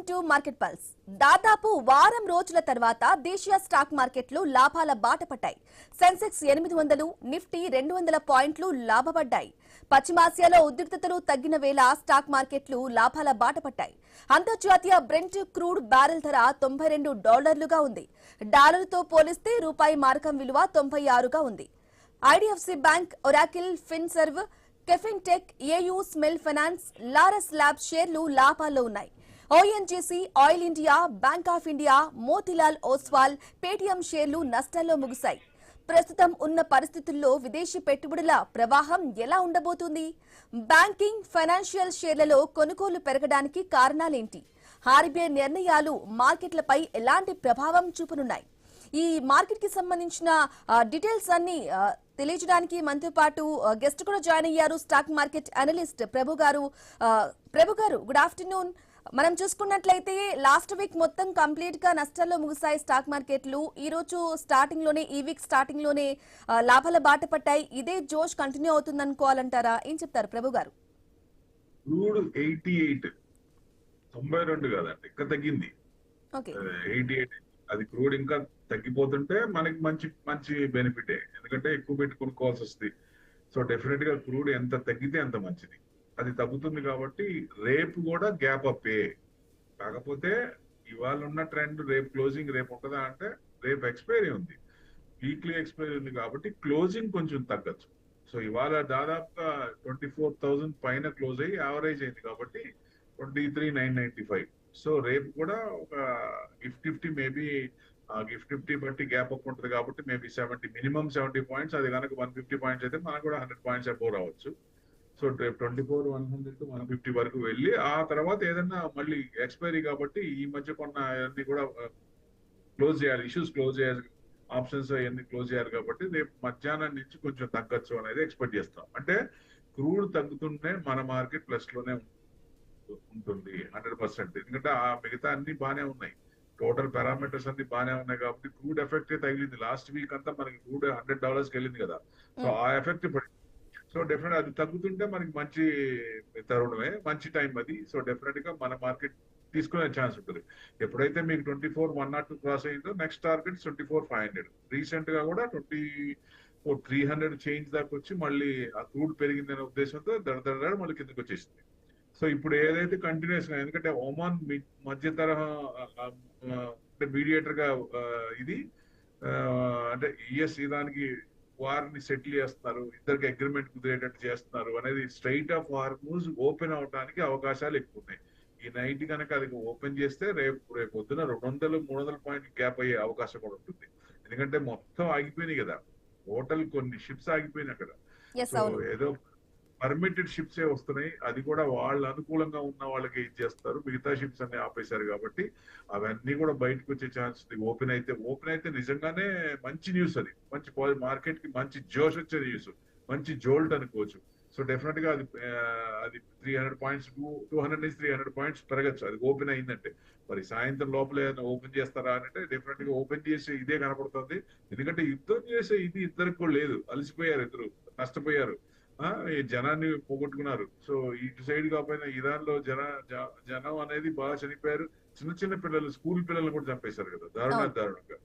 To market pulse. దాదాపు వారం రోజుల తర్వాత దేశీయ స్టాక్ మార్కెట్లు లాభాల బాట పట్టాయి. సెన్సెక్స్ 800, నిఫ్టీ 200 పాయింట్లు లాభపడ్డాయి. పశ్చిమాసియాలో ఉద్రిక్తతలు తగ్గిన వేళ స్టాక్ మార్కెట్లు లాభాల బాట పట్టాయి. అంతర్జాతీయ బ్రెంట్ క్రూడ్ బ్యారెల్ ధర $92గా ఉంది. డాలర్తో పోలిస్తే రూపాయి మారకం విలువ 96గా ఉంది. IDFC bank, Oracle, Finserv, caffeine tech, AU smell finance, Laurus labs షేర్లు లాభాల్లో ఉన్నాయి. ONGC, oil India, bank of India, Motilal Oswal, Paytm షేర్లు నష్టాల్లో ముగిశాయి. ప్రస్తుతం ఉన్న పరిస్థితుల్లో విదేశీ పెట్టుబడుల ప్రవాహం ఎలా ఉండబోతుంది? బ్యాంకింగ్, ఫైనాన్షియల్ షేర్లలో కొనుగోలు పెరగడానికి కారణాలేంటి? ఆర్బీఐ నిర్ణయాలు మార్కెట్లపై ఎలాంటి ప్రభావం చూపనున్నాయి? ఈ మార్కెట్ కి సంబంధించిన డీటెయిల్స్ అన్ని తెలియజేయడానికి మనతో పాటు గెస్ట్ కూడా జాయిన్ అయ్యారు. స్టాక్ మార్కెట్ అనలిస్ట్ ప్రభు గారు. Good afternoon. మనం చూసుకున్నట్లయితే లాస్ట్ వీక్ మొత్తం కంప్లీట్ గా నష్టాల్లో ముగిశాయి స్టాక్ మార్కెట్లు. ఈ రోజు ఈ వీక్ స్టార్టింగ్ లోనే లాభాల బాట పట్టాయి. ఇదే జోష్ కంటిన్యూ అవుతుంది అనుకోవాలంటారా? ఏం చెప్తారు ప్రభు గారు? 92 కాదండి, ఇంకా తగ్గింది. 88 అది క్రూడ్ ఇంకా తగ్గిపోతుంటే మనకి మంచి మంచి బెనిఫిటే, ఎందుకంటే ఎక్కువ పెట్టి కొనుక్కోవాల్సి వస్తుంది. సో డెఫినెట్ గా క్రూడ్ ఎంత తగ్గితే అంత మంచిది. అది తగ్గుతుంది కాబట్టి రేపు కూడా గ్యాప్ అప్పే. కాకపోతే ఇవాళ ఉన్న ట్రెండ్ రేపు క్లోజింగ్ రేపు ఉంటుందా అంటే రేపు ఎక్స్పైరీ ఉంది, వీక్లీ ఎక్స్పైరీ ఉంది కాబట్టి క్లోజింగ్ కొంచెం తగ్గచ్చు. సో ఇవాళ దాదాపుగా 24,000 పైన క్లోజ్ అయ్యి యావరేజ్ అయింది కాబట్టి 23,995. సో రేపు కూడా ఒక గిఫ్ట్ 50 మేబీ గిఫ్ట్ 50 బట్టి గ్యాప్ అప్ ఉంటుంది కాబట్టి మేబీ 70, మినిమం 70 పాయింట్స్. అది కనుక 150 పాయింట్స్ అయితే మనకు కూడా 100 పాయింట్స్ అబోవ్ రావచ్చు. సో 24,100 to 150 వరకు వెళ్ళి ఆ తర్వాత ఏదన్నా మళ్ళీ ఎక్స్పైరీ కాబట్టి ఈ మధ్య కొన్న అన్ని కూడా క్లోజ్ చేయాలి, ఇష్యూస్ క్లోజ్ చేయాలి, ఆప్షన్స్ అవన్నీ క్లోజ్ చేయాలి కాబట్టి రేపు మధ్యాహ్నం నుంచి కొంచెం తగ్గచ్చు అనేది ఎక్స్పెక్ట్ చేస్తాం. అంటే క్రూడ్ తగ్గుతుంటే మన మార్కెట్ ప్లస్ లోనే ఉంటుంది 100%. ఎందుకంటే ఆ మిగతా అన్ని బాగానే ఉన్నాయి, టోటల్ పారామీటర్స్ అన్ని బాగానే ఉన్నాయి కాబట్టి క్రూడ్ ఎఫెక్ట్ తగిలింది. లాస్ట్ వీక్ అంతా మనకి క్రూడ్ $100 వెళ్ళింది కదా, సో ఆ ఎఫెక్ట్ పడింది. సో డెఫినెట్ అది తగ్గుతుంటే మనకి మంచి తరుణమే, మంచి టైం అది. సో డెఫినెట్ గా మన మార్కెట్ తీసుకునే ఛాన్స్ ఉంటుంది. ఎప్పుడైతే మీకు 24,102 క్రాస్ అయిందో నెక్స్ట్ టార్గెట్ 24,500. రీసెంట్ గా కూడా 24,300 చేంజ్ దాకా వచ్చి మళ్ళీ ఆ క్రూడ్ పెరిగిందనే ఉద్దేశంతో దడ మళ్ళీ కిందకి వచ్చేసింది. సో ఇప్పుడు ఏదైతే కంటిన్యూస్ గా, ఎందుకంటే ఒమాన్ మధ్య తరహా అంటే మీడియేటర్ గా ఇది అంటే యుఎస్ దానికి వారిని సెటిల్ చేస్తున్నారు, ఇద్దరికి అగ్రిమెంట్ కుదిరేటట్టు చేస్తున్నారు అనేది స్ట్రైట్ ఆఫ్ హార్మూజ్ ఓపెన్ అవడానికి అవకాశాలు ఎక్కువ ఉన్నాయి. ఈ నైట్ కనుక అది ఓపెన్ చేస్తే రేపు పొద్దున 200-300 పాయింట్ గ్యాప్ అయ్యే అవకాశం కూడా ఉంటుంది. ఎందుకంటే మొత్తం ఆగిపోయినాయి కదా, హోటల్ కొన్ని షిప్స్ ఆగిపోయినాయి కదా. సో ఏదో పర్మిటెడ్ షిప్స్ ఏ వస్తున్నాయి, అది కూడా వాళ్ళ అనుకూలంగా ఉన్న వాళ్ళకి ఇచ్చేస్తారు, మిగతా షిప్స్ అన్ని ఆపేశారు కాబట్టి అవన్నీ కూడా బయటకు వచ్చే ఛాన్స్ ఉంది. ఓపెన్ అయితే నిజంగానే మంచి న్యూస్, అది మంచి మార్కెట్ కి మంచి జోష్ వచ్చే న్యూస్, మంచి జోల్ట్ అనుకోవచ్చు. సో డెఫినెట్ గా అది 300 పాయింట్స్ 200 నుంచి 300 పాయింట్స్ పెరగచ్చు అది ఓపెన్ అయిందంటే. మరి సాయంత్రం లోపల ఏదైనా ఓపెన్ చేస్తారా అంటే డెఫినెట్ గా ఓపెన్ చేసే ఇదే కనపడుతుంది. ఎందుకంటే యుద్ధం చేసే ఇది ఇద్దరికి కూడా లేదు, అలసిపోయారు, ఇద్దరు నష్టపోయారు, జనాన్ని పోగొట్టుకున్నారు. సో ఇటు సైడ్ కాకపోయినా ఇరాన్ లో జనం అనేది బాగా చనిపోయారు. చిన్న పిల్లలు, స్కూల్ పిల్లలు కూడా చంపేశారు కదా, దారుణంగా.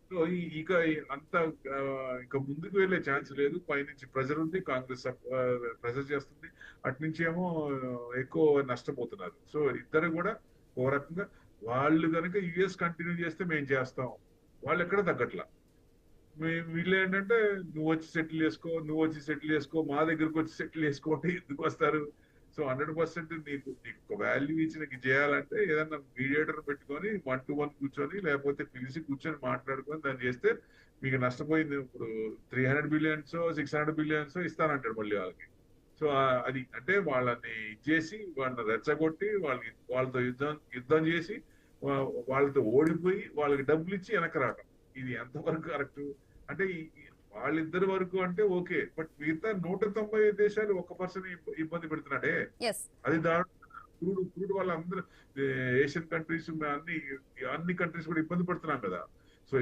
సో ఇక అంత ఇక ముందుకు వెళ్లే ఛాన్స్ లేదు. పైనుంచి ప్రెజర్ ఉంది, కాంగ్రెస్ ప్రెజర్ చేస్తుంది, అట్నుంచి ఏమో ఎక్కువ నష్టపోతున్నారు. సో ఇద్దరు కూడా ఓ రకంగా వాళ్ళు కనుక యుఎస్ కంటిన్యూ చేస్తే మేము చేస్తాం, వాళ్ళు ఎక్కడ తగ్గట్లా. వీళ్ళు ఏంటంటే నువ్వు వచ్చి సెటిల్ చేసుకో, మా దగ్గరకు వచ్చి సెటిల్ చేసుకోండి, ఎందుకు వస్తారు? సో 100% నీకు ఒక వాల్యూ ఇచ్చి నీకు చేయాలంటే ఏదన్నా మీడియేటర్ పెట్టుకొని 1-to-1 కూర్చొని లేకపోతే పిలిచి కూర్చొని మాట్లాడుకొని దాన్ని చేస్తే మీకు నష్టపోయింది. ఇప్పుడు 300 బిలియన్స్ 600 బిలియన్స్ ఇస్తానంటాడు మళ్ళీ వాళ్ళకి. సో అది అంటే వాళ్ళని ఇచ్చేసి వాళ్ళని రెచ్చగొట్టి వాళ్ళతో యుద్ధం చేసి వాళ్ళతో ఓడిపోయి వాళ్ళకి డబ్బులు ఇచ్చి వెనక్కి రావటం, ఇది ఎంతవరకు కరెక్ట్? అంటే వాళ్ళిద్దరి వరకు అంటే ఓకే, బట్ మిగతా 190 దేశాలు 1% ఇబ్బంది పెడుతున్నాడే, అది క్రూడ్ వాళ్ళ అందరూ ఏషియన్ కంట్రీస్ అన్ని కంట్రీస్ కూడా ఇబ్బంది పడుతున్నాం కదా. సో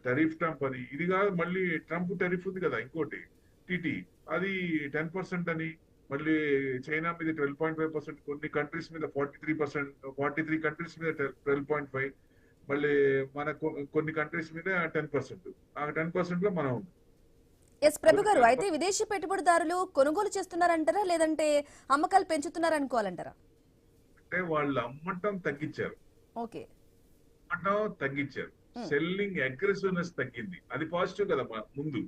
టెరిఫ్ ట్రంప్ అని ఇది కాదు, మళ్ళీ ట్రంప్ టెరిఫ్ ఉంది కదా ఇంకోటి టీటీ, అది 10% అని మళ్ళీ చైనా మీద 12.5%, కొన్ని కంట్రీస్ మీద 43 కంట్రీస్ మీద 12.5, మళ్ళీ మన కొన్ని కంట్రీస్ మీద 10%. ఆ 10% లో మనం ఉన్నాం. ఎస్ ప్రభు గారు, అయితే విదేశీ పెట్టుబడిదారులు కొనుగోలు చేస్తున్నారంటారా లేదంటే అమ్మకాలు పెంచుతున్నారనుకోవాలంటారా? అంటే వాళ్ళు అమ్మటం తగ్గించారు, ఓకే. అమ్మటం తగ్గించారు, సెల్లింగ్ అగ్రెసివ్నెస్ తగ్గింది. అది పాజిటివ్ కదా ముందు.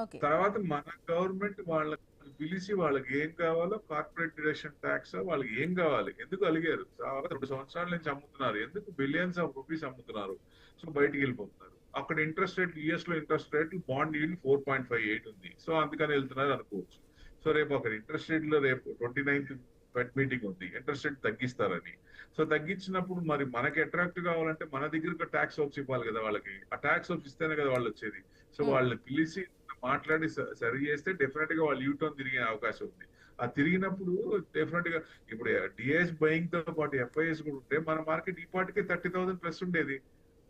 ఓకే. తర్వాత మన గవర్నమెంట్ వాళ్ళకి పిలిచి వాళ్ళకి ఏం కావాలో, కార్పొరేట్ డిడక్షన్ ట్యాక్స్ వాళ్ళకి ఏం కావాలి, ఎందుకు అలిగారు, చాలా 2 సంవత్సరాల నుంచి అమ్ముతున్నారు, ఎందుకు బిలియన్స్ ఆఫ్ రూపీస్ అమ్ముతున్నారు, సో బయటికి వెళ్ళిపోతున్నారు. అక్కడ ఇంట్రెస్ట్ రేట్, యుఎస్ లో ఇంట్రెస్ట్ రేట్ బాండ్ ఈల్డ్ 4.58 ఉంది, సో అందుకని వెళ్తున్నారు అనుకోవచ్చు. సో రేపు అక్కడ ఇంట్రెస్ట్ రేట్ లో రేపు 29th ఫెడ్ మీటింగ్ ఉంది, ఇంట్రెస్ట్ రేట్ తగ్గిస్తారని. సో తగ్గించినప్పుడు మరి మనకి అట్రాక్ట్ కావాలంటే మన దగ్గర ట్యాక్స్ హోప్స్ ఇవ్వాలి కదా వాళ్ళకి, ఆ ట్యాక్స్ హోప్స్ ఇస్తేనే కదా వాళ్ళు వచ్చేది. సో వాళ్ళని పిలిచి మాట్లాడి సరి చేస్తే డెఫినెట్ గా వాళ్ళు యూటర్న్ తిరిగే అవకాశం ఉంది. ఆ తిరిగినప్పుడు డెఫినెట్ గా ఇప్పుడు డిఎస్ బయింగ్ తో పాటు ఎఫ్ఐఎస్ కూడా ఉంటే మన మార్కెట్ ఈ పాటికే 30,000 ప్లస్ ఉండేది.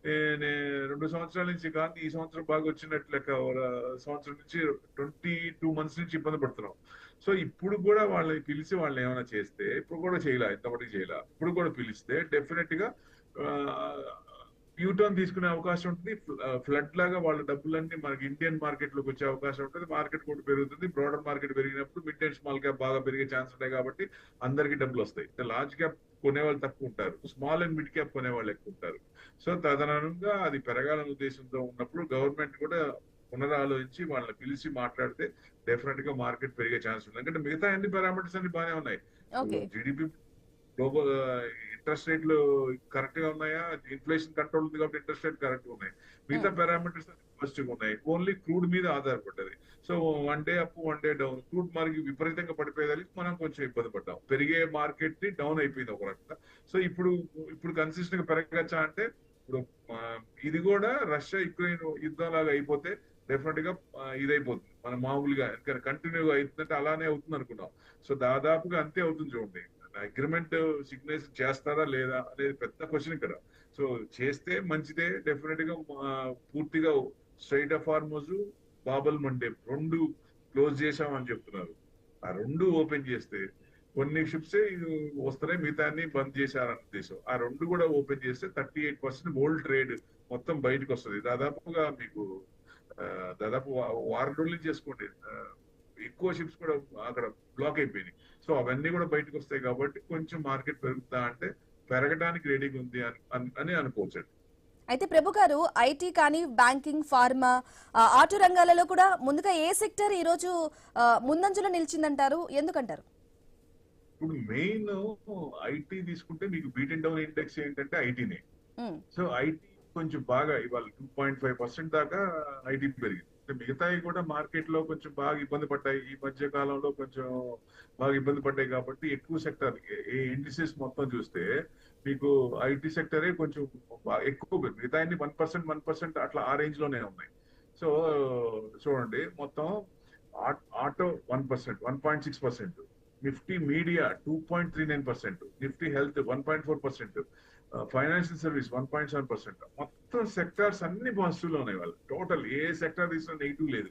2 సంవత్సరాల నుంచి కానీ ఈ సంవత్సరం బాగా వచ్చినట్లు లెక్క, సంవత్సరం నుంచి 22 months నుంచి ఇబ్బంది పడుతున్నాం. సో ఇప్పుడు కూడా వాళ్ళని పిలిచి వాళ్ళని ఏమైనా చేస్తే, ఇప్పుడు కూడా చేయలే, ఇంతవరకు చేయలే, ఇప్పుడు కూడా పిలిస్తే డెఫినెట్ గా యూటర్న్ తీసుకునే అవకాశం ఉంటుంది. ఫ్లడ్ లాగా వాళ్ళ డబ్బులన్నీ మనకి ఇండియన్ మార్కెట్ లోకి వచ్చే అవకాశం ఉంటుంది. మార్కెట్ కూడా పెరుగుతుంది. బ్రాడర్ మార్కెట్ పెరిగినప్పుడు మిడ్ అండ్ స్మాల్ క్యాప్ బాగా పెరిగే ఛాన్స్ ఉంటాయి కాబట్టి అందరికి డబ్బులు వస్తాయి. లార్జ్ క్యాప్ కొనేవాళ్ళు తక్కువ ఉంటారు, స్మాల్ అండ్ మిడ్ క్యాప్ కొనేవాళ్ళు ఎక్కువ ఉంటారు. సో తదనంగా అది పెరగాలనే ఉద్దేశంతో ఉన్నప్పుడు గవర్నమెంట్ కూడా పునరాలోచించి వాళ్ళని పిలిచి మాట్లాడితే డెఫినెట్ గా మార్కెట్ పెరిగే ఛాన్స్ ఉంది. ఎందుకంటే మిగతా అన్ని పారామీటర్స్ అన్ని బాగానే ఉన్నాయి. జీడిపి, గ్లోబల్ ఇంట్రెస్ట్ రేట్లు కరెక్ట్ గా ఉన్నాయా, ఇన్ఫ్లేషన్ కంట్రోల్ ఉంది కాబట్టి ఇంట్రెస్ట్ రేట్ కరెక్ట్ ఉన్నాయి, మిగతా పారామీటర్స్ పాజిటివ్ ఉన్నాయి. ఓన్లీ క్రూడ్ మీద ఆధారపడ్డది. So 1 day up 1 day down, crude market విపరీతంగా పడిపోయేదానికి మనం కొంచెం ఇబ్బంది పడ్డాం. పెరిగే మార్కెట్ ని డౌన్ అయిపోయింది ఒక రకంగా. సో ఇప్పుడు కన్సిస్టెంట్ గా పెరగచ్చా అంటే, ఇప్పుడు ఇది కూడా రష్యా యుక్రెయిన్ యుద్ధం లాగా అయిపోతే డెఫినెట్ గా ఇదైపోతుంది. మనం మామూలుగా కంటిన్యూగా అవుతుందంటే అలానే అవుతుంది అనుకున్నాం. సో దాదాపుగా అంతే అవుతుంది. చూడండి, అగ్రిమెంట్ సిగ్నేచర్ చేస్తారా లేదా అనేది పెద్ద క్వశ్చన్ ఇక్కడ. సో చేస్తే మంచిదే, డెఫినెట్ గా పూర్తిగా strait of Hormuz, Bab el Mandeb 2 close చేశామని చెప్తున్నారు. ఆ 2 ఓపెన్ చేస్తే కొన్ని షిప్స్ వస్తున్నాయి, మిగతాన్ని బంద్ చేశారని ఉద్దేశం. ఆ 2 కూడా ఓపెన్ చేస్తే 38% వరల్డ్ ట్రేడ్ మొత్తం బయటకు వస్తుంది. దాదాపుగా మీకు దాదాపు 6 రోజులు చేసుకోండి, ఎక్కువ షిప్స్ కూడా అక్కడ బ్లాక్ అయిపోయినాయి. సో అవన్నీ కూడా బయటకు వస్తాయి కాబట్టి కొంచెం మార్కెట్ పెరుగుతా అంటే పెరగడానికి రెడీగా ఉంది అని అనుకోవచ్చు. అయితే ప్రభు గారు, ఐటీ కానీ, బ్యాంకింగ్, ఫార్మా, ఆటో రంగాలలో కూడా ముందుగా ఏ సెక్టర్ ఈ రోజు ముందంజలో నిలిచిందంటారు, ఎందుకంటారు? ఇప్పుడు మెయిన్ ఐటీ తీసుకుంటే మీకు బీట్ అండ్ డౌన్ ఇండెక్స్ ఏంటంటే ఐటీనే. సో ఐటీ కొంచెం బాగా ఇవాళ 2.5% దాకా ఐటీ పెరిగింది. మిగతాయి కూడా మార్కెట్ లో కొంచెం బాగా ఇబ్బంది పడ్డాయి, ఈ మధ్య కాలంలో కొంచెం బాగా ఇబ్బంది పడ్డాయి కాబట్టి ఎక్కువ సెక్టర్ ఇండిసెస్ మొత్తం చూస్తే మీకు ఐటీ సెక్టరే కొంచెం ఎక్కువ, మిగతా 1% అట్లా ఆ రేంజ్ లోనే ఉన్నాయి. సో చూడండి, మొత్తం auto 1%, 1.6%, Nifty media 2.39%, Nifty health 1.4%, financial service 1.7%. మొత్తం సెక్టార్స్ అన్ని పాజిటివ్ లో ఉన్నాయి. వాళ్ళు టోటల్ ఏ సెక్టార్ తీసుకున్న నెగిటివ్ లేదు.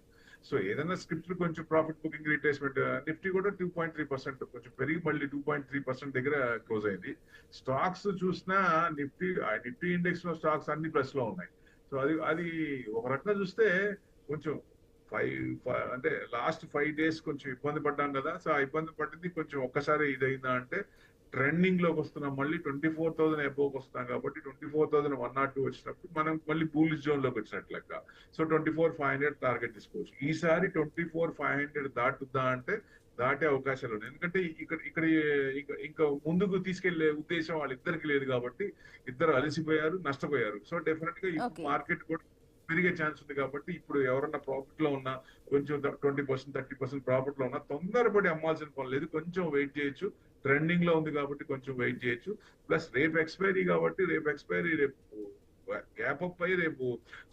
సో ఏదైనా స్క్రిప్ట్ కొంచెం ప్రాఫిట్ బుకింగ్ రిట్రేస్మెంట్, నిఫ్టీ కూడా 2.3% కొంచెం పెరిగి మళ్ళీ 2.3% దగ్గర క్లోజ్ అయింది. స్టాక్స్ చూసినా నిఫ్టీ ఇండెక్స్ లో స్టాక్స్ అన్ని ప్లస్ లో ఉన్నాయి. సో అది ఒక రకంగా చూస్తే కొంచెం అంటే లాస్ట్ 5 days కొంచెం ఇబ్బంది పడ్డాం కదా. సో ఆ ఇబ్బంది పడింది కొంచెం ఒక్కసారి ఇదైందా అంటే ట్రెండింగ్ లోకి వస్తున్నాం, మళ్ళీ 24,000 అబోవ్ వస్తాం కాబట్టి 24,102 వచ్చినప్పుడు మనం మళ్ళీ బుల్లిష్ జోన్ లోకి వచ్చినట్టు లెక్క. సో 24,500 టార్గెట్ తీసుకోవచ్చు. ఈసారి 24,500 దాటుద్దా అంటే దాటే అవకాశాలు ఉన్నాయి. ఎందుకంటే ఇక్కడ ఇంకా ముందుకు తీసుకెళ్లే ఉద్దేశం వాళ్ళిద్దరికి లేదు కాబట్టి ఇద్దరు అలసిపోయారు, నష్టపోయారు. సో డెఫినెట్ గా ఇప్పుడు మార్కెట్ కూడా పెరిగే ఛాన్స్ ఉంది కాబట్టి ఇప్పుడు ఎవరన్నా ప్రాఫిట్ లో ఉన్నా, కొంచెం 20%, 30% ప్రాఫిట్ లో ఉన్నా తొందరపడి అమ్మాల్సిన పని లేదు, కొంచెం వెయిట్ చేయొచ్చు. ట్రెండింగ్ లో ఉంది కాబట్టి కొంచెం వెయిట్ చేయొచ్చు. ప్లస్ రేపు ఎక్స్పైరీ కాబట్టి రేపు గ్యాప్ అప్ అయ్యి రేపు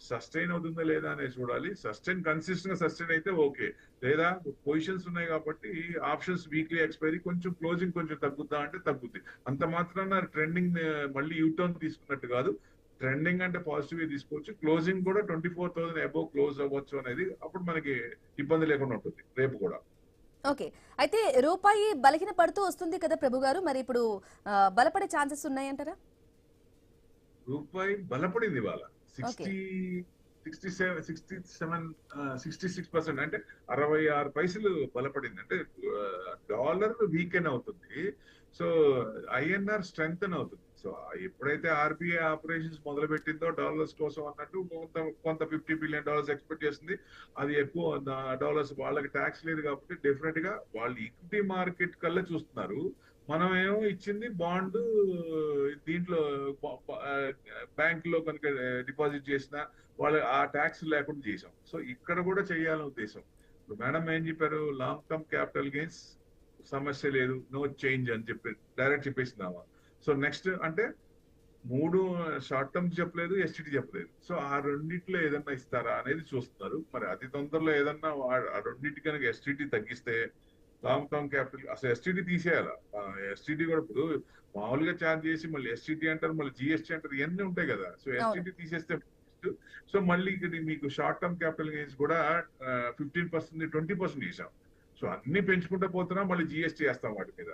సస్టైన్ అవుతుందా లేదా అనేది చూడాలి. కన్సిస్టెంట్ గా సస్టైన్ అయితే ఓకే, లేదా పొజిషన్స్ ఉన్నాయి కాబట్టి ఆప్షన్స్ వీక్లీ ఎక్స్పైరీ కొంచెం క్లోజింగ్ కొంచెం తగ్గుద్దా అంటే తగ్గుద్ది. అంత మాత్రాన ట్రెండింగ్ మళ్ళీ యూటర్న్ తీసుకున్నట్టు కాదు. ట్రెండింగ్ అంటే పాజిటివ్ తీసుకోవచ్చు. క్లోజింగ్ కూడా 24,000 అబోవ్ క్లోజ్ అవ్వచ్చు అనేది అప్పుడు మనకి ఇబ్బంది లేకుండా ఉంటుంది రేపు కూడా. ఓకే. అయితే రూపాయి బలహీన పడుతూ వస్తుంది కదా ప్రభు గారు, మరి ఇప్పుడు బలపడే ఛాన్సెస్ ఉన్నాయంటారా? రూపాయి బలపడింది ఇవాళ ఓకే. 66% అంటే 66 పైసలు బలపడింది. అంటే డాలర్ వీకెన్ అవుతుంది. సో ఐఎన్ఆర్ స్ట్రెంగ్తన్ అవుతుంది. సో ఎప్పుడైతే ఆర్బీఐ ఆపరేషన్స్ మొదలు పెట్టిందో డాలర్స్ కోసం అన్నట్టు కొంత $50 బిలియన్ ఎక్స్పెక్ట్ చేస్తుంది. అది ఎక్కువ డాలర్స్, వాళ్ళకి ట్యాక్స్ లేదు కాబట్టి డెఫినెట్ గా వాళ్ళు ఈక్విటీ మార్కెట్ కల్లా చూస్తున్నారు. మనమేమో ఇచ్చింది బాండ్, దీంట్లో బ్యాంక్ లో కనుక డిపాజిట్ చేసిన వాళ్ళు ఆ ట్యాక్స్ లేకుండా చేసాం. సో ఇక్కడ కూడా చేయాలని ఉద్దేశం. ఇప్పుడు మేడం ఏం చెప్పారు, లాంగ్ టర్మ్ క్యాపిటల్ గెయిన్స్ సమస్య లేదు, నో చేంజ్ అని చెప్పి డైరెక్ట్ చెప్పేసిందామా. సో నెక్స్ట్ అంటే 3 షార్ట్ టర్మ్ చెప్పలేదు, ఎస్టీటీ చెప్పలేదు. సో ఆ రెండిట్లో ఏదన్నా ఇస్తారా అనేది చూస్తున్నారు. మరి అతి తొందరలో ఏదన్నా ఆ రెండింటి కనుక ఎస్టీటీ తగ్గిస్తే లాంగ్ టర్మ్ క్యాపిటల్ అసలు ఎస్టీటీ తీసేయాలా. ఎస్టీటీ కూడా ఇప్పుడు మామూలుగా ఛార్జ్ చేసి మళ్ళీ ఎస్టీటీ అంటారు, మళ్ళీ జిఎస్టీ అంటారు, ఇవన్నీ ఉంటాయి కదా. సో ఎస్టీటీ తీసేస్తే సో మళ్ళీ ఇక్కడ మీకు షార్ట్ టర్మ్ క్యాపిటల్ గెయిన్స్ కూడా 15%, 20% చేసాం. సో అన్ని పెంచుకుంటూ పోతున్నాం, మళ్ళీ జిఎస్టీ వేస్తాం వాటి మీద.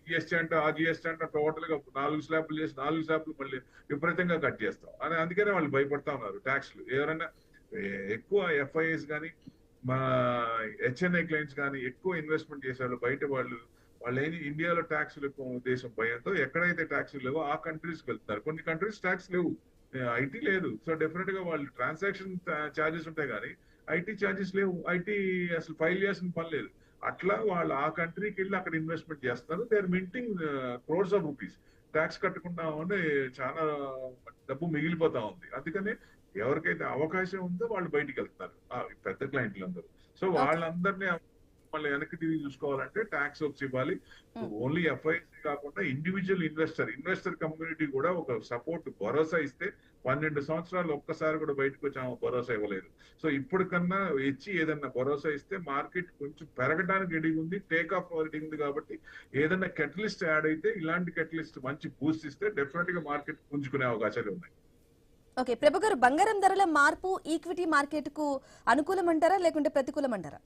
జిఎస్టీ అంటే ఆ జిఎస్టీ అంటే టోటల్ గా 4 స్లాబ్లు చేసి 4 స్లాబ్లు మళ్ళీ విపరీతంగా కట్ చేస్తాం అని. అందుకనే వాళ్ళు భయపడతా ఉన్నారు ట్యాక్స్లు. ఎవరైనా ఎక్కువ ఎఫ్ఐఎస్ కానీ మా హెచ్ఎన్ఐ క్లయింట్స్ కానీ ఎక్కువ ఇన్వెస్ట్మెంట్ చేశారు బయట వాళ్ళు ఏంటి ఇండియాలో ట్యాక్స్లు ఎక్కువ దేశం భయంతో ఎక్కడైతే ట్యాక్స్లు లేవో ఆ కంట్రీస్కి వెళ్తున్నారు. కొన్ని కంట్రీస్ ట్యాక్స్ లేవు, ఐటీ లేదు. సో డెఫినెట్ గా వాళ్ళు ట్రాన్సాక్షన్ ఛార్జెస్ ఉంటాయి కానీ ఐటీ ఛార్జెస్ లేవు. ఐటీ అసలు ఫైల్ చేయాల్సిన పని లేదు. అట్లా వాళ్ళు ఆ కంట్రీకి వెళ్ళి అక్కడ ఇన్వెస్ట్మెంట్ చేస్తారు. They are minting crores of rupees. Tax కట్టకుండా ఉంటే చాలా డబ్బు మిగిలిపోతా ఉంది. అందుకని ఎవరికైతే అవకాశం ఉందో వాళ్ళు బయటికి వెళ్తున్నారు, పెద్ద క్లయింట్లు అందరూ. సో వాళ్ళందరినీ మళ్ళీ వెనక్కి తిరిగి చూసుకోవాలంటే ట్యాక్స్ హోప్స్ ఇవ్వాలి. ఓన్లీ ఎఫ్ఐసి కాకుండా ఇండివిజువల్ ఇన్వెస్టర్ కమ్యూనిటీ కూడా ఒక సపోర్ట్, భరోసా ఇస్తే 12 సంవత్సరాలు ఒక్కసారి కూడా బయటకు వచ్చి భరోసా ఇవ్వలేదు. సో ఇప్పటికన్నా ఇచ్చి ఏదన్నా భరోసా ఇస్తే మార్కెట్ కొంచెం పెరగడానికి రెడీ ఉంది, టేక్ ఆఫ్ రెడీ ఉంది. కాబట్టి ఏదన్నా కెటలిస్ట్ యాడ్ అయితే, ఇలాంటి కెటలిస్ట్ మంచి బూస్ట్ ఇస్తే డెఫినెట్ గా మార్కెట్ పుంజుకునే అవకాశాలు ఉన్నాయి. ఓకే ప్రభు గారు, బంగారం ధరల మార్పు ఈక్విటీ మార్కెట్ కు అనుకూలం అంటారా లేకుంటే ప్రతికూలం అంటారా?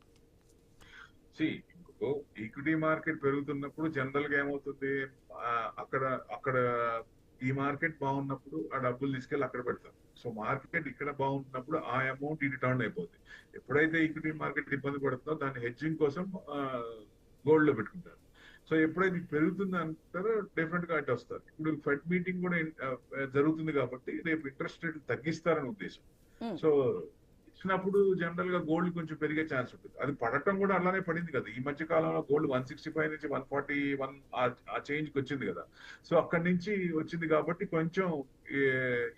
ఈక్విటీ మార్కెట్ పెరుగుతున్నప్పుడు జనరల్ గా ఏమవుతుంది, అక్కడ ఈ మార్కెట్ బాగున్నప్పుడు ఆ డబ్బులు తీసుకెళ్లి అక్కడ పెడతారు. సో మార్కెట్ ఇక్కడ బాగుంటున్నప్పుడు ఆ అమౌంట్ ఇటు టర్న్ అయిపోతుంది. ఎప్పుడైతే ఈక్విటీ మార్కెట్ ఇబ్బంది పడుతుందో దాన్ని హెడ్జింగ్ కోసం గోల్డ్ లో పెట్టుకుంటారు. సో ఎప్పుడైతే పెరుగుతుంది అంటారో డెఫినెట్ గా అటు వస్తారు. ఇప్పుడు ఫెడ్ మీటింగ్ కూడా జరుగుతుంది కాబట్టి రేపు ఇంట్రెస్ట్ రేట్లు తగ్గిస్తారని ఉద్దేశం. సో ఇచ్చినప్పుడు జనరల్ గా గోల్డ్ కొంచెం పెరిగే ఛాన్స్ ఉంటుంది. అది పడటం కూడా అలానే పడింది కదా. ఈ మధ్య కాలంలో గోల్డ్ 165 నుంచి 141 ఆ చేంజ్ కి వచ్చింది కదా. సో అక్కడి నుంచి వచ్చింది కాబట్టి కొంచెం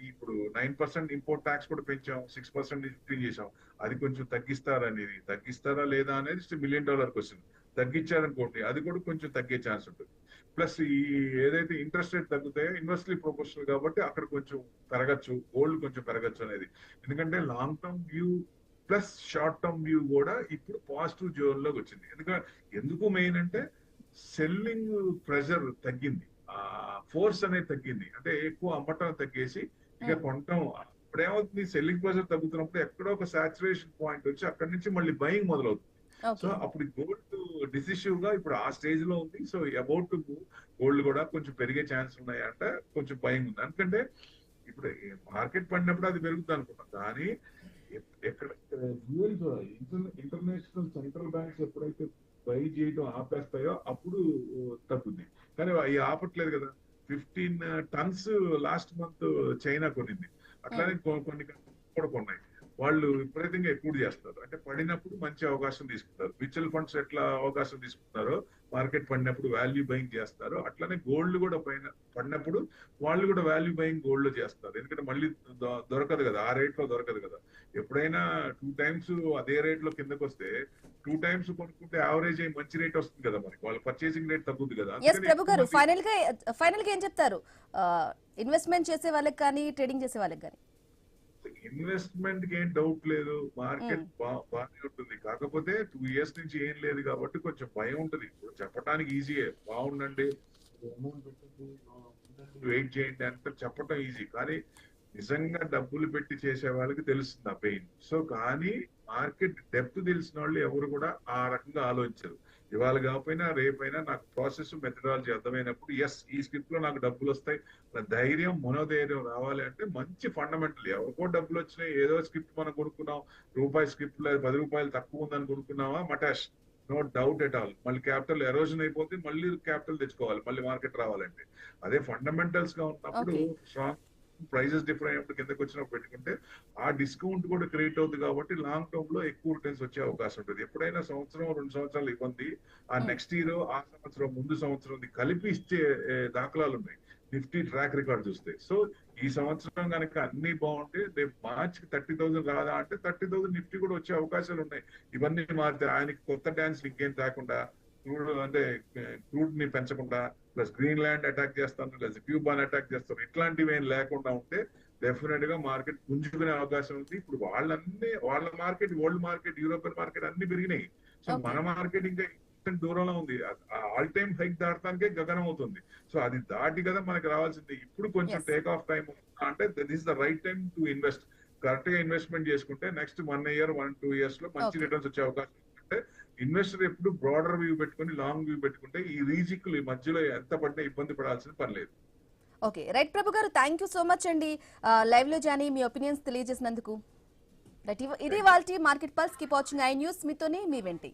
ఇప్పుడు 9% ఇంపోర్ట్ ట్యాక్స్ కూడా పెంచాం, 6% ఇంక్రీజ్ చేసాం. అది కొంచెం తగ్గిస్తారా లేదా అనేది $1 మిలియన్ క్వశ్చన్. తగ్గించారనుకోండి అది కూడా కొంచెం తగ్గే ఛాన్స్ ఉంటుంది. ప్లస్ ఈ ఏదైతే ఇంట్రెస్ట్ రేట్ తగ్గుతాయో ఇన్వర్స్లీ ప్రొపోర్షనల్ కాబట్టి అక్కడ కొంచెం పెరగచ్చు, గోల్డ్ కొంచెం పెరగచ్చు అనేది. ఎందుకంటే long term view plus short term view కూడా ఇప్పుడు పాజిటివ్ జోన్ లోకి వచ్చింది. ఎందుకు మెయిన్ అంటే సెల్లింగ్ ప్రెషర్ తగ్గింది, ఆ ఫోర్స్ అనేది తగ్గింది. అంటే ఎక్కువ అమ్మటం తగ్గేసి ఇక కొనటం. ఇప్పుడేమవుతుంది, సెల్లింగ్ ప్రెషర్ తగ్గుతున్నప్పుడు ఎక్కడో ఒక సాచురేషన్ పాయింట్ వచ్చి అక్కడి నుంచి మళ్ళీ బయింగ్ మొదలవుతుంది. సో అప్పుడు గోల్డ్ డిసిసివ్ గా ఇప్పుడు ఆ స్టేజ్ లో ఉంది. సో అబౌట్ గోల్డ్ కూడా కొంచెం పెరిగే ఛాన్స్ ఉన్నాయంట, కొంచెం భయం ఉంది. ఎందుకంటే ఇప్పుడు మార్కెట్ పడినప్పుడు అది పెరుగుతుంది అనుకున్నాం, కానీ ఎక్కడ ఇంటర్నేషనల్ సెంట్రల్ బ్యాంక్స్ ఎప్పుడైతే బై చేయడం ఆపేస్తాయో అప్పుడు తగ్గుద్ది. కానీ అవి ఆపట్లేదు కదా. 15 టన్స్ లాస్ట్ మంత్ చైనా కొనింది, అట్లానే కొన్ని కూడా కొన్నాయి. వాళ్ళు విపరీతంగా ఎక్కువ చేస్తారు. అంటే పడినప్పుడు మంచి అవకాశం తీసుకుంటారు. మ్యూచువల్ ఫండ్స్ ఎట్లా అవకాశం తీసుకుంటారో మార్కెట్ పడినప్పుడు వాల్యూ బయింగ్ చేస్తారు, అట్లానే గోల్డ్ కూడా పడినప్పుడు వాళ్ళు కూడా వాల్యూ బయింగ్ గోల్డ్ లో చేస్తారు. ఎందుకంటే మళ్ళీ దొరకదు కదా, ఆ రేట్ లో దొరకదు కదా. ఎప్పుడైనా 2 టైమ్స్ అదే రేట్ లో కిందకు వస్తే 2 టైమ్స్ కొనుక్కుంటే యావరేజ్ అయ్యి మంచి రేట్ వస్తుంది కదా, మనకి వాళ్ళ పర్చేసింగ్ రేట్ తగ్గుద్ది కదా. ప్రభు గారు, ఫైనల్ గా ఏం చెప్తారు ఇన్వెస్ట్మెంట్ చేసే వాళ్ళకి కానీ ట్రేడింగ్ చేసే వాళ్ళకి కానీ? ఇన్వెస్ట్మెంట్ కి ఏం డౌట్ లేదు, మార్కెట్ బాగానే ఉంటుంది. కాకపోతే 2 ఇయర్స్ నుంచి ఏం లేదు కాబట్టి కొంచెం భయం ఉంటుంది. చెప్పడానికి ఈజీయే, బాగుండండి అమౌంట్ పెట్టండి వెయిట్ చేయండి అంటే చెప్పడం ఈజీ. కానీ నిజంగా డబ్బులు పెట్టి చేసే వాళ్ళకి తెలుస్తుంది ఆ పెయిన్. సో కానీ మార్కెట్ డెప్త్ తెలిసిన వాళ్ళు ఎవరు కూడా ఆ రకంగా ఆలోచించరు. ఇవాళ కాకపోయినా రేపైనా నాకు ప్రాసెస్ మెథడాలజీ అర్థమైనప్పుడు ఈ స్క్రిప్ట్ లో నాకు డబ్బులు వస్తాయి, నా ధైర్యం మనోధైర్యం రావాలి అంటే మంచి ఫండమెంటల్. ఎవరికో డబ్బులు వచ్చినాయి, ఏదో స్క్రిప్ట్ మనం కొనుక్కున్నాం, రూపాయి స్క్రిప్ట్ లేదు 10 రూపాయలు తక్కువ ఉందని కొనుక్కున్నావా మటాష్, నో డౌట్ ఎట్ ఆల్. మళ్ళీ క్యాపిటల్ ఎరోజన్ అయిపోతే మళ్ళీ క్యాపిటల్ తెచ్చుకోవాలి మళ్ళీ మార్కెట్ రావాలంటే. అదే ఫండమెంటల్స్ గా ఉన్నప్పుడు ఓకే. స్ట్రాంగ్ ప్రైజెస్ డిఫర్ అయినప్పుడు కిందకి వచ్చినప్పుడు పెట్టుకుంటే ఆ డిస్కౌంట్ కూడా క్రియేట్ అవుతుంది కాబట్టి లాంగ్ టర్మ్ లో ఎక్కువ రిటర్న్స్ వచ్చే అవకాశం ఉంటుంది. ఎప్పుడైనా సంవత్సరం 2 సంవత్సరాలు ఇబ్బంది, ఆ నెక్స్ట్ ఇయర్ ఆ సంవత్సరం ముందు సంవత్సరం కలిపి ఇచ్చే దాఖలాలు ఉన్నాయి నిఫ్టీ ట్రాక్ రికార్డ్ చూస్తే. సో ఈ సంవత్సరం కనుక అన్ని బాగుంటే రేపు మార్చి 30,000 రాదా అంటే 30,000 నిఫ్టీ కూడా వచ్చే అవకాశాలు ఉన్నాయి. ఇవన్నీ మారితే ఆయనకి కొత్త డాన్స్ ఇంకేం కాకుండా క్రూడ్ అంటే క్రూడ్ ని పెంచకుండా ప్లస్ గ్రీన్లాండ్ అటాక్ చేస్తాను ప్లస్ క్యూబాన్ అటాక్ చేస్తాను ఇట్లాంటివి ఏం లేకుండా ఉంటే డెఫినెట్ గా మార్కెట్ పుంజుకునే అవకాశం ఉంది. ఇప్పుడు వాళ్ళ market world market European market అన్ని పెరిగినాయి. So okay. మన మార్కెట్ ఇంకా దూరంలో ఉంది, ఆల్ టైమ్ హైక్ దాటడానికే గగనం అవుతుంది. సో అది దాటి కదా మనకి రావాల్సింది. ఇప్పుడు కొంచెం ఎస్. టేక్ ఆఫ్ టైం అంటే this the right time to invest. Correct గా ఇన్వెస్ట్మెంట్ చేసుకుంటే నెక్స్ట్ 1 ఇయర్ 1-2 ఇయర్స్ లో మంచి ఓకే. రిటర్న్స్ వచ్చే అవకాశం ఉంది. ఇన్వెస్టర్ ఎప్పుడు బ్రాడర్ వ్యూ పెట్టుకుని లాంగ్ వ్యూ పెట్టుకుంటే ఈ రీజిక్లు ఈ మధ్యలో ఎంత పడినా ఇబ్బంది పడాల్సిన పని లేదు. ఓకే, రైట్ ప్రభు గారు, థ్యాంక్ యూ సో మచ్ అండి లైవ్ లో జాని మీ ఒపీనియన్స్ తెలియజేసినందుకు. రైట్, ఇది వాళ్ళ market pulse. Keep watching I news. మీతోనే మీ వెంటి.